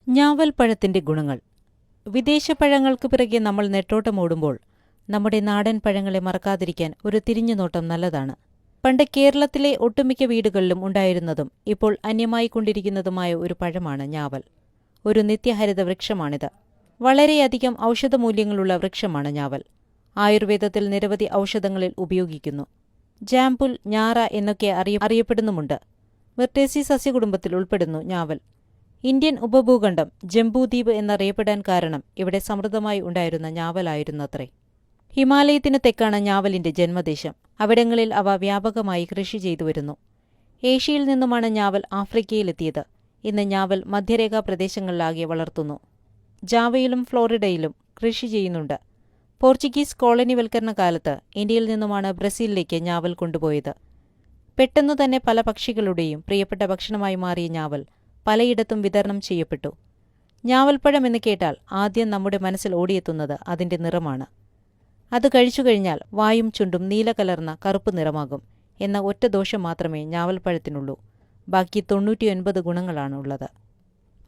ഞാവൽ പഴത്തിന്റെ ഗുണങ്ങൾ. വിദേശപ്പഴങ്ങൾക്ക് പിറകെ നമ്മൾ നെട്ടോട്ടമോടുമ്പോൾ നമ്മുടെ നാടൻ പഴങ്ങളെ മറക്കാതിരിക്കാൻ ഒരു തിരിഞ്ഞുനോട്ടം നല്ലതാണ്. പണ്ട് കേരളത്തിലെ ഒട്ടുമിക്ക വീടുകളിലും ഉണ്ടായിരുന്നതും ഇപ്പോൾ അന്യമായിക്കൊണ്ടിരിക്കുന്നതുമായ ഒരു പഴമാണ് ഞാവൽ. ഒരു നിത്യഹരിത വൃക്ഷമാണിത്. വളരെയധികം ഔഷധമൂല്യങ്ങളുള്ള വൃക്ഷമാണ് ഞാവൽ. ആയുർവേദത്തിൽ നിരവധി ഔഷധങ്ങളിൽ ഉപയോഗിക്കുന്നു. ജാംപുൽ, ഞാറ എന്നൊക്കെ അറിയപ്പെടുന്നുമുണ്ട്. വെർട്ടേസി സസ്യകുടുംബത്തിൽ ഉൾപ്പെടുന്നു ഞാവൽ. ഇന്ത്യൻ ഉപഭൂഖണ്ഡം ജംബൂദ്വീപ് എന്നറിയപ്പെടാൻ കാരണം ഇവിടെ സമൃദ്ധമായി ഉണ്ടായിരുന്ന ഞാവലായിരുന്നത്രേ. ഹിമാലയത്തിന് തെക്കാണ് ഞാവലിന്റെ ജന്മദേശം. അവിടങ്ങളിൽ അവ വ്യാപകമായി കൃഷി ചെയ്തുവരുന്നു. ഏഷ്യയിൽ നിന്നുമാണ് ഞാവൽ ആഫ്രിക്കയിലെത്തിയത്. ഇന്ന് ഞാവൽ മധ്യരേഖാ പ്രദേശങ്ങളിലാകെ വളർത്തുന്നു. ജാവയിലും ഫ്ലോറിഡയിലും കൃഷി ചെയ്യുന്നുണ്ട്. പോർച്ചുഗീസ് കോളനിവൽക്കരണ കാലത്ത് ഇന്ത്യയിൽ നിന്നുമാണ് ബ്രസീലിലേക്ക് ഞാവൽ കൊണ്ടുപോയത്. പെട്ടെന്നു തന്നെ പല പക്ഷികളുടെയും പ്രിയപ്പെട്ട ഭക്ഷണമായി മാറിയ ഞാവൽ പലയിടത്തും വിതരണം ചെയ്യപ്പെട്ടു. ഞാവൽപ്പഴം എന്ന് കേട്ടാൽ ആദ്യം നമ്മുടെ മനസ്സിൽ ഓടിയെത്തുന്നത് അതിന്റെ നിറമാണ്. അത് കഴിച്ചുകഴിഞ്ഞാൽ വായും ചുണ്ടും നീല കലർന്ന കറുപ്പ് നിറമാകും എന്ന ഒറ്റ ദോഷം മാത്രമേ ഞാവൽപ്പഴത്തിനുള്ളൂ. ബാക്കി 99 ഗുണങ്ങളാണ് ഉള്ളത്.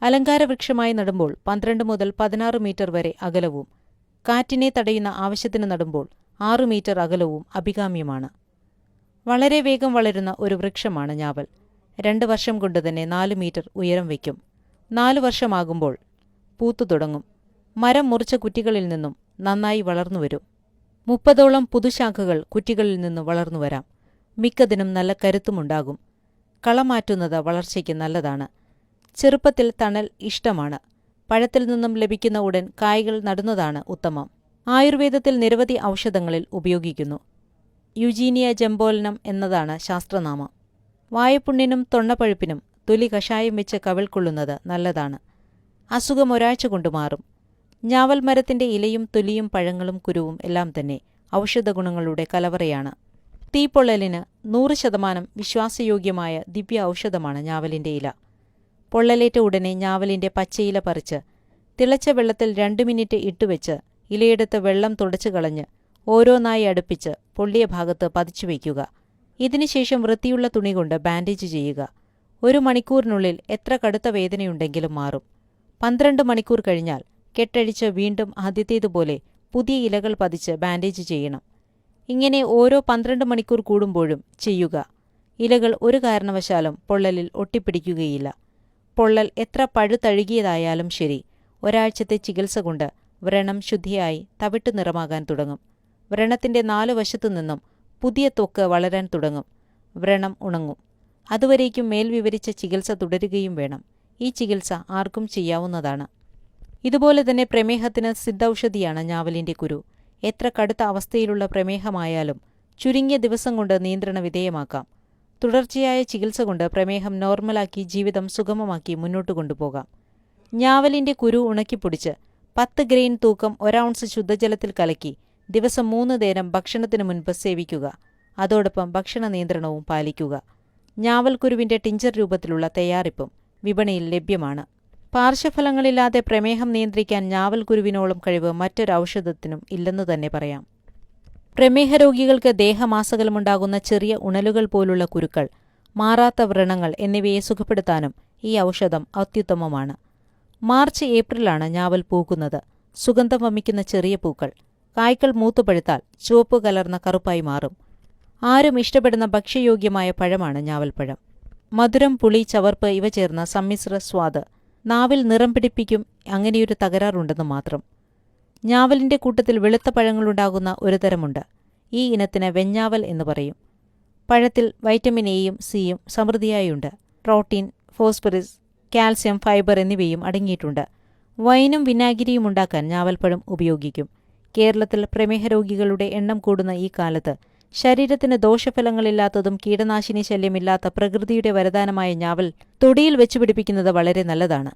അലങ്കാരവൃക്ഷമായി നടുമ്പോൾ 12 മുതൽ 16 മീറ്റർ വരെ അകലവും, കാറ്റിനെ തടയുന്ന ആവശ്യത്തിന് നടുമ്പോൾ 6 മീറ്റർ അകലവും അഭികാമ്യമാണ്. വളരെ വേഗം വളരുന്ന ഒരു വൃക്ഷമാണ് ഞാവൽ. 2 വർഷം കൊണ്ടുതന്നെ 4 മീറ്റർ ഉയരം വയ്ക്കും. 4 വർഷമാകുമ്പോൾ പൂത്തു തുടങ്ങും. മരം മുറിച്ച കുറ്റികളിൽ നിന്നും നന്നായി വളർന്നുവരും. 30ഓളം പുതുശാഖകൾ കുറ്റികളിൽ നിന്നും വളർന്നുവരാം. മിക്കതിനും നല്ല കരുത്തുമുണ്ടാകും. കളമാറ്റുന്നത് വളർച്ചയ്ക്ക് നല്ലതാണ്. ചെറുപ്പത്തിൽ തണൽ ഇഷ്ടമാണ്. പഴത്തിൽ നിന്നും ലഭിക്കുന്ന ഉടൻ കായ്കൾ നടുന്നതാണ് ഉത്തമം. ആയുർവേദത്തിൽ നിരവധി ഔഷധങ്ങളിൽ ഉപയോഗിക്കുന്നു. യുജീനിയ ജംബോലനം എന്നതാണ് ശാസ്ത്രനാമം. വായപ്പുണ്ണിനും തൊണ്ടപ്പഴുപ്പിനും തൊലി കഷായം വെച്ച് കവിൾ കൊള്ളുന്നത് നല്ലതാണ്. അസുഖം ഒരാഴ്ച കൊണ്ട് മാറും. ഞാവൽ മരത്തിന്റെ ഇലയും തൊലിയും പഴങ്ങളും കുരുവും എല്ലാം തന്നെ ഔഷധഗുണങ്ങളുടെ കലവറയാണ്. തീപ്പൊള്ളലിന് 100% വിശ്വാസയോഗ്യമായ ദിവ്യ ഔഷധമാണ് ഞാവലിന്റെ ഇല. പൊള്ളലേറ്റ ഉടനെ ഞാവലിന്റെ പച്ചയില പറിച്ച് തിളച്ച വെള്ളത്തിൽ 2 മിനിറ്റ് ഇട്ടുവെച്ച് ഇലയെടുത്ത് വെള്ളം തുടച്ചു കളഞ്ഞ് ഓരോന്നായി അടുപ്പിച്ച് പൊള്ളിയ ഭാഗത്ത് പതിച്ചു വയ്ക്കുക. ഇതിനുശേഷം വൃത്തിയുള്ള തുണികൊണ്ട് ബാൻഡേജ് ചെയ്യുക. 1 മണിക്കൂറിനുള്ളിൽ എത്ര കടുത്ത വേദനയുണ്ടെങ്കിലും മാറും. 12 മണിക്കൂർ കഴിഞ്ഞാൽ കെട്ടഴിച്ച് വീണ്ടും ആദ്യത്തേതുപോലെ പുതിയ ഇലകൾ പതിച്ച് ബാൻഡേജ് ചെയ്യണം. ഇങ്ങനെ ഓരോ 12 മണിക്കൂർ കൂടുമ്പോഴും ചെയ്യുക. ഇലകൾ ഒരു കാരണവശാലും പൊള്ളലിൽ ഒട്ടിപ്പിടിക്കുകയില്ല. പൊള്ളൽ എത്ര പഴുതഴുകിയതായാലും ശരി, ഒരാഴ്ചത്തെ ചികിത്സ കൊണ്ട് വ്രണം ശുദ്ധിയായി തവിട്ടു നിറമാകാൻ തുടങ്ങും. വ്രണത്തിന്റെ 4 വശത്തുനിന്നും പുതിയ ത്വക്ക് വളരാൻ തുടങ്ങും. വ്രണം ഉണങ്ങും. അതുവരേക്കും മേൽ വിവരിച്ച ചികിത്സ തുടരുകയും വേണം. ഈ ചികിത്സ ആർക്കും ചെയ്യാവുന്നതാണ്. ഇതുപോലെ തന്നെ പ്രമേഹത്തിന് സിദ്ധൌഷധിയാണ് ഞാവലിന്റെ കുരു. എത്ര കടുത്ത അവസ്ഥയിലുള്ള പ്രമേഹമായാലും ചുരുങ്ങിയ ദിവസം കൊണ്ട് നിയന്ത്രണ വിധേയമാക്കാം. തുടർച്ചയായ ചികിത്സ കൊണ്ട് പ്രമേഹം നോർമലാക്കി ജീവിതം സുഗമമാക്കി മുന്നോട്ടു കൊണ്ടുപോകാം. ഞാവലിന്റെ കുരു ഉണക്കിപ്പൊടിച്ച് 10 ഗ്രെയിൻ തൂക്കം 1 ഔൺസ് ശുദ്ധജലത്തിൽ കലക്കി ദിവസം 3 നേരം ഭക്ഷണത്തിനു മുൻപ് സേവിക്കുക. അതോടൊപ്പം ഭക്ഷണ നിയന്ത്രണവും പാലിക്കുക. ഞാവൽക്കുരുവിന്റെ ടിഞ്ചർ രൂപത്തിലുള്ള തയ്യാറിപ്പും വിപണിയിൽ ലഭ്യമാണ്. പാർശ്വഫലങ്ങളില്ലാതെ പ്രമേഹം നിയന്ത്രിക്കാൻ ഞാവൽക്കുരുവിനോളം കഴിവ് മറ്റൊരു ഔഷധത്തിനും ഇല്ലെന്നു തന്നെ പറയാം. പ്രമേഹ രോഗികൾക്ക് ദേഹമാസകലമുണ്ടാകുന്ന ചെറിയ ഉണലുകൾ പോലുള്ള കുരുക്കൾ, മാറാത്ത വ്രണങ്ങൾ എന്നിവയെ സുഖപ്പെടുത്താനും ഈ ഔഷധം അത്യുത്തമമാണ്. മാർച്ച് ഏപ്രിലാണ് ഞാവൽ പൂക്കുന്നത്. സുഗന്ധം വമിക്കുന്ന ചെറിയ പൂക്കൾ. കായ്കൾ മൂത്തുപഴുത്താൽ ചുവപ്പ് കലർന്ന കറുപ്പായി മാറും. ആരും ഇഷ്ടപ്പെടുന്ന ഭക്ഷ്യയോഗ്യമായ പഴമാണ് ഞാവൽപ്പഴം. മധുരം, പുളി, ചവർപ്പ് ഇവ ചേർന്ന സമ്മിശ്ര സ്വാദ്. നാവിൽ നിറം പിടിപ്പിക്കും. അങ്ങനെയൊരു തകരാറുണ്ടെന്ന് മാത്രം. ഞാവലിന്റെ കൂട്ടത്തിൽ വെളുത്ത പഴങ്ങളുണ്ടാകുന്ന ഒരു തരമുണ്ട്. ഈ ഇനത്തിന് വെഞ്ഞാവൽ എന്ന് പറയും. പഴത്തിൽ വൈറ്റമിൻ എയും സിയും സമൃദ്ധിയായുണ്ട്. പ്രോട്ടീൻ, ഫോസ്ഫറസ്, കാൽസ്യം, ഫൈബർ എന്നിവയും അടങ്ങിയിട്ടുണ്ട്. വൈനും വിനാഗിരിയും ഉണ്ടാക്കാൻ ഞാവൽപ്പഴം ഉപയോഗിക്കും. കേരളത്തിൽ പ്രമേഹ രോഗികളുടെ എണ്ണം കൂടുന്ന ഈ കാലത്ത് ശരീരത്തിന് ദോഷഫലങ്ങളില്ലാത്തതും കീടനാശിനി ശല്യമില്ലാത്ത പ്രകൃതിയുടെ വരദാനമായ ഞാവൽ തൊടിയിൽ വെച്ചുപിടിപ്പിക്കുന്നത് വളരെ നല്ലതാണ്.